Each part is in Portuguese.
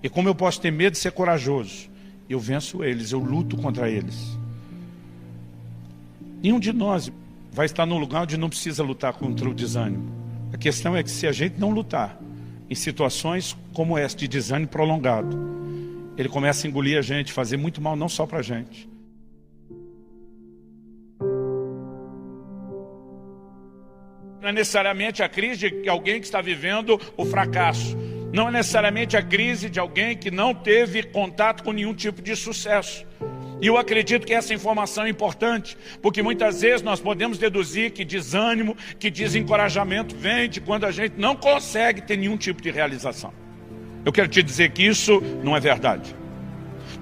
E como eu posso ter medo de ser corajoso? Eu venço eles, eu luto contra eles. Nenhum de nós vai estar num lugar onde não precisa lutar contra o desânimo. A questão é que se a gente não lutar em situações como essa de desânimo prolongado, ele começa a engolir a gente, fazer muito mal não só para a gente. Não é necessariamente a crise de alguém que está vivendo o fracasso. Não é necessariamente a crise de alguém que não teve contato com nenhum tipo de sucesso. E eu acredito que essa informação é importante, porque muitas vezes nós podemos deduzir que desânimo, que desencorajamento vem de quando a gente não consegue ter nenhum tipo de realização. Eu quero te dizer que isso não é verdade.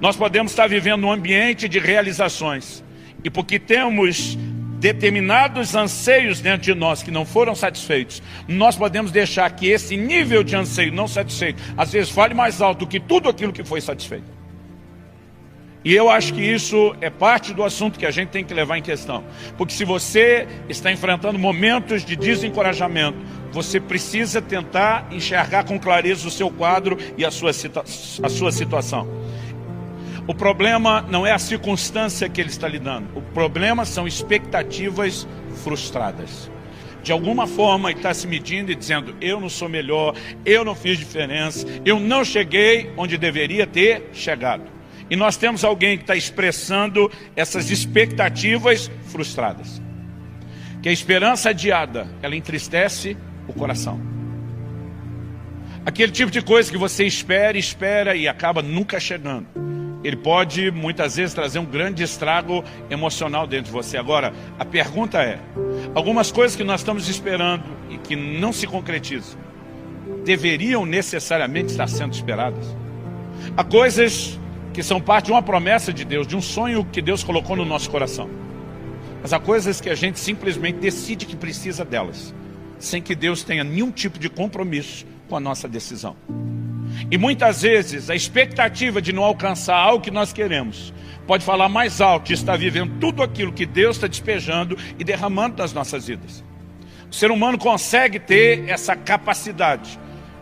Nós podemos estar vivendo um ambiente de realizações, e porque temos determinados anseios dentro de nós que não foram satisfeitos, nós podemos deixar que esse nível de anseio não satisfeito, às vezes fale mais alto do que tudo aquilo que foi satisfeito. E eu acho que isso é parte do assunto que a gente tem que levar em questão. Porque se você está enfrentando momentos de desencorajamento, você precisa tentar enxergar com clareza o seu quadro e a sua situação. O problema não é a circunstância que ele está lidando. O problema são expectativas frustradas. De alguma forma ele está se medindo e dizendo: eu não sou melhor, eu não fiz diferença, eu não cheguei onde deveria ter chegado. E nós temos alguém que está expressando essas expectativas frustradas. Que a esperança adiada, ela entristece o coração. Aquele tipo de coisa que você espera e acaba nunca chegando. Ele pode, muitas vezes, trazer um grande estrago emocional dentro de você. Agora, a pergunta é, algumas coisas que nós estamos esperando e que não se concretizam, deveriam necessariamente estar sendo esperadas? Há coisas que são parte de uma promessa de Deus, de um sonho que Deus colocou no nosso coração. Mas há coisas que a gente simplesmente decide que precisa delas, sem que Deus tenha nenhum tipo de compromisso com a nossa decisão. E muitas vezes a expectativa de não alcançar algo que nós queremos pode falar mais alto de estar vivendo tudo aquilo que Deus está despejando e derramando nas nossas vidas. O ser humano consegue ter essa capacidade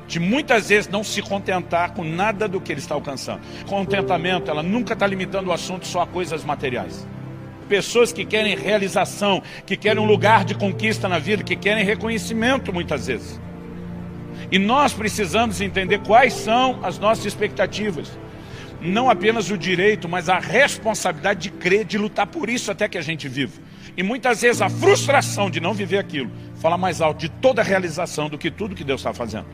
de muitas vezes não se contentar com nada do que ele está alcançando. Contentamento, ela nunca está limitando o assunto só a coisas materiais. Pessoas que querem realização, que querem um lugar de conquista na vida, que querem reconhecimento muitas vezes. E nós precisamos entender quais são as nossas expectativas. Não apenas o direito, mas a responsabilidade de crer, de lutar por isso até que a gente viva. E muitas vezes a frustração de não viver aquilo fala mais alto de toda a realização do que tudo que Deus está fazendo.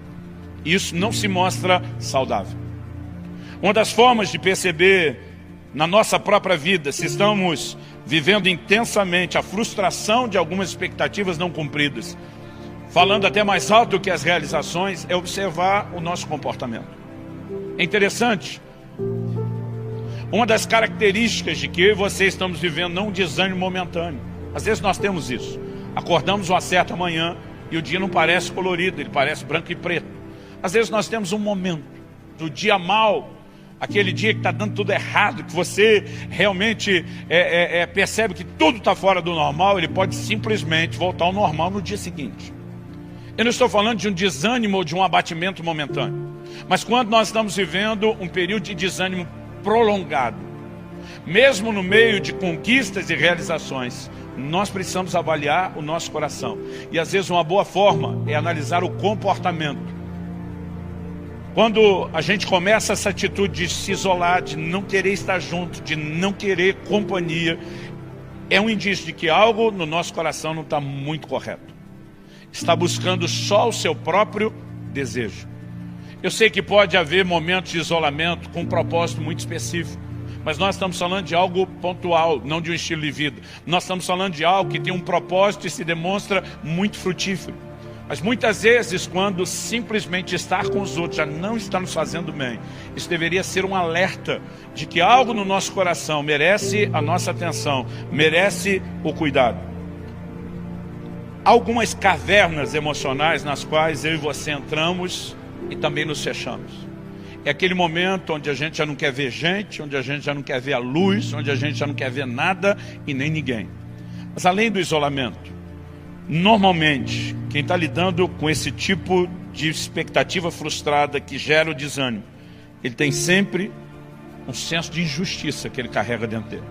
Isso não se mostra saudável. Uma das formas de perceber na nossa própria vida se estamos vivendo intensamente a frustração de algumas expectativas não cumpridas, falando até mais alto do que as realizações, é observar o nosso comportamento. É interessante. Uma das características de que eu e você estamos vivendo não um desânimo momentâneo. Às vezes nós temos isso. Acordamos uma certa manhã e o dia não parece colorido, ele parece branco e preto. Às vezes nós temos um momento do dia mal, aquele dia que está dando tudo errado, que você realmente percebe que tudo está fora do normal, ele pode simplesmente voltar ao normal no dia seguinte. Eu não estou falando de um desânimo ou de um abatimento momentâneo, mas quando nós estamos vivendo um período de desânimo prolongado, mesmo no meio de conquistas e realizações, nós precisamos avaliar o nosso coração. E às vezes uma boa forma é analisar o comportamento. Quando a gente começa essa atitude de se isolar, de não querer estar junto, de não querer companhia, é um indício de que algo no nosso coração não está muito correto. Está buscando só o seu próprio desejo. Eu sei que pode haver momentos de isolamento com um propósito muito específico, mas nós estamos falando de algo pontual, não de um estilo de vida. Nós estamos falando de algo que tem um propósito e se demonstra muito frutífero. Mas muitas vezes, quando simplesmente estar com os outros já não está nos fazendo bem, isso deveria ser um alerta de que algo no nosso coração merece a nossa atenção, merece o cuidado. Há algumas cavernas emocionais nas quais eu e você entramos e também nos fechamos. É aquele momento onde a gente já não quer ver gente, onde a gente já não quer ver a luz, onde a gente já não quer ver nada e nem ninguém. Mas além do isolamento, normalmente, quem está lidando com esse tipo de expectativa frustrada que gera o desânimo, ele tem sempre um senso de injustiça que ele carrega dentro dele.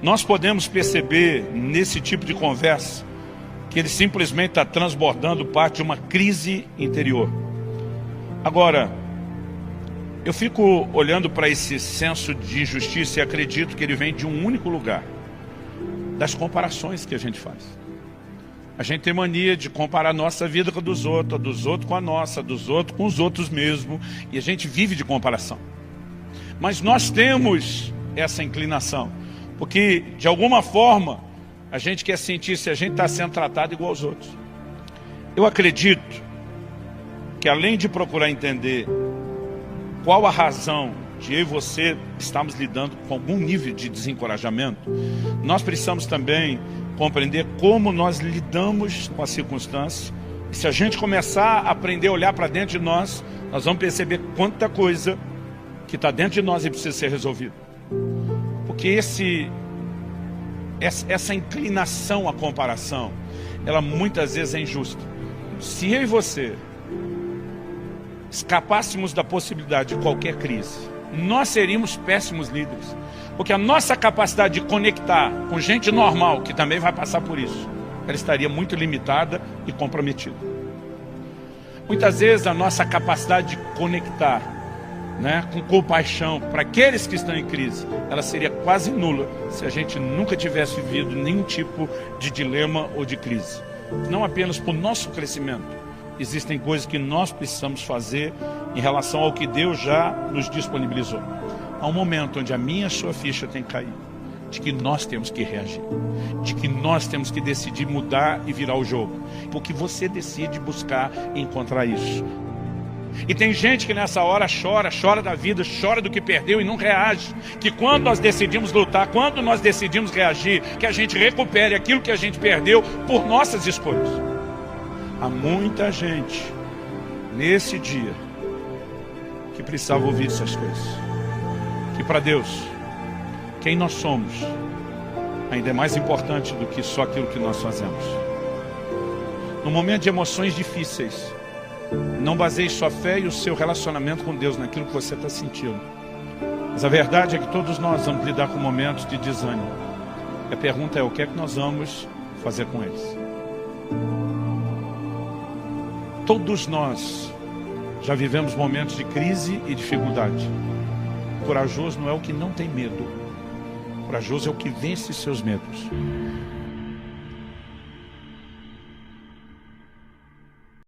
Nós podemos perceber nesse tipo de conversa que ele simplesmente está transbordando parte de uma crise interior. Agora, eu fico olhando para esse senso de injustiça e acredito que ele vem de um único lugar: das comparações que a gente faz. A gente tem mania de comparar a nossa vida com a dos outros com a nossa, dos outros com os outros mesmo, e a gente vive de comparação. Mas nós temos essa inclinação, porque de alguma forma a gente quer sentir se a gente está sendo tratado igual aos outros. Eu acredito que, além de procurar entender qual a razão de eu e você estarmos lidando com algum nível de desencorajamento, nós precisamos também compreender como nós lidamos com as circunstâncias. E se a gente começar a aprender a olhar para dentro de nós, nós vamos perceber quanta coisa que está dentro de nós e precisa ser resolvida. Porque essa inclinação à comparação, ela muitas vezes é injusta. Se eu e você escapássemos da possibilidade de qualquer crise, nós seríamos péssimos líderes. Porque a nossa capacidade de conectar com gente normal, que também vai passar por isso, ela estaria muito limitada e comprometida. Muitas vezes a nossa capacidade de conectar, com compaixão para aqueles que estão em crise, ela seria quase nula se a gente nunca tivesse vivido nenhum tipo de dilema ou de crise. Não apenas para o nosso crescimento, existem coisas que nós precisamos fazer em relação ao que Deus já nos disponibilizou. Há um momento onde a minha e a sua ficha tem que cair, de que nós temos que reagir, de que nós temos que decidir mudar e virar o jogo, porque você decide buscar e encontrar isso. E tem gente que nessa hora chora da vida, chora do que perdeu e não reage. Que quando nós decidimos lutar, quando nós decidimos reagir, que a gente recupere aquilo que a gente perdeu por nossas escolhas. Há muita gente nesse dia que precisava ouvir essas coisas. Que para Deus, quem nós somos ainda é mais importante do que só aquilo que nós fazemos. No momento de emoções difíceis, não baseie sua fé e o seu relacionamento com Deus naquilo que você está sentindo. Mas a verdade é que todos nós vamos lidar com momentos de desânimo. E a pergunta é: o que é que nós vamos fazer com eles? Todos nós já vivemos momentos de crise e dificuldade. Corajoso não é o que não tem medo. Corajoso é o que vence seus medos.